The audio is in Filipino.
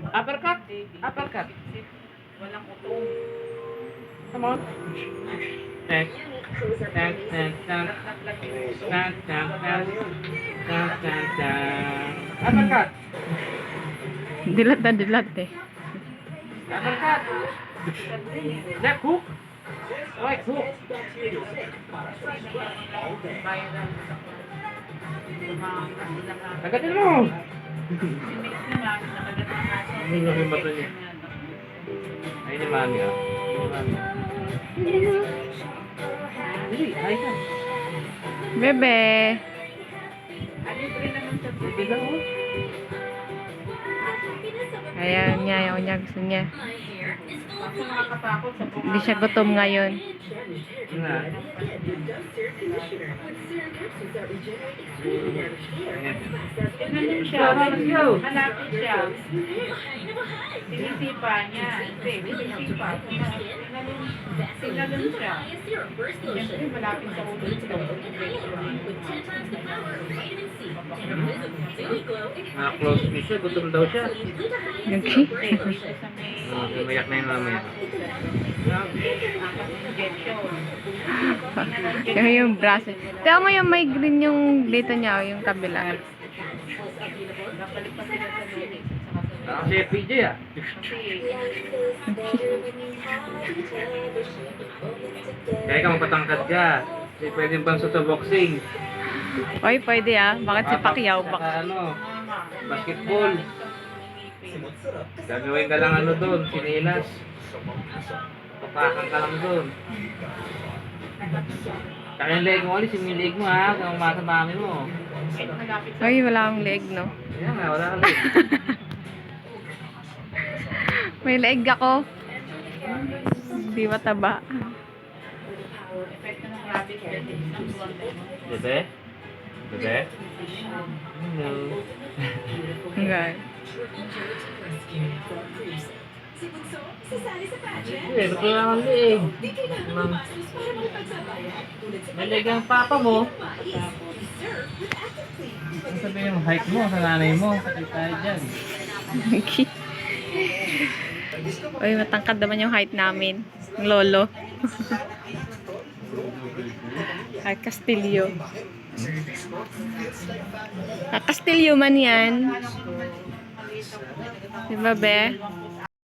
Uppercut. Uppercut. Walang utong. Come on. Next. Next, next, next. Next, next, next. Next, next, next. Uppercut. Dilat na dilat eh. Uppercut. Left hook. Right hook. Bayan lang sa Tagatin mo. Mix na lang, nakagat ang aso. Hindi nyo yung bato niya. Ay ni mami ah. Ay ni mami. Hindi, ay ka. Bebe. Libre naman sa Hindi lang oh. Ayan niya, ayaw niya, gusto niya. Ako nakakatakot sa bunga. Hindi siya gutom ngayon. Yun na. Tingnan siya. Let's go. Malapit siya. Sinisipa niya. Hindi, sinisipa. Tingnan siya. Siyempre, malapit sa ulo ito. Close me siya, gutom daw siya. Okay. Umayak na yung mamaya. Yung braso. Tiyan mo yung may green yung dito niya, yung kabila. Kasi PJ ah. Kaya ka magpatangkad ka. Kasi pwede bang sa boxing. Oy, pwede ah. Bakit si Pacquiao? Saka ano, basketball. Gagawin ka lang ano doon, sinilas. Papakan ka lang doon. Kaya yung leg mo, alis yung leg mo ha, kung umasa mami mo. Oy, wala akong leg, no? Kaya nga, wala ka leg. May leg ako. Hindi mataba. Bebe? Bebe? Hello. Hanggang. Eh, ba't wala kang leg? May leg ang papa mo. Ano sabi yung height mo sa nanay mo? Patay tayo dyan. Okay. Oy, matangkad naman yung height namin. Ng lolo. Ay, Castillo. Castillo man yan. Diba, be?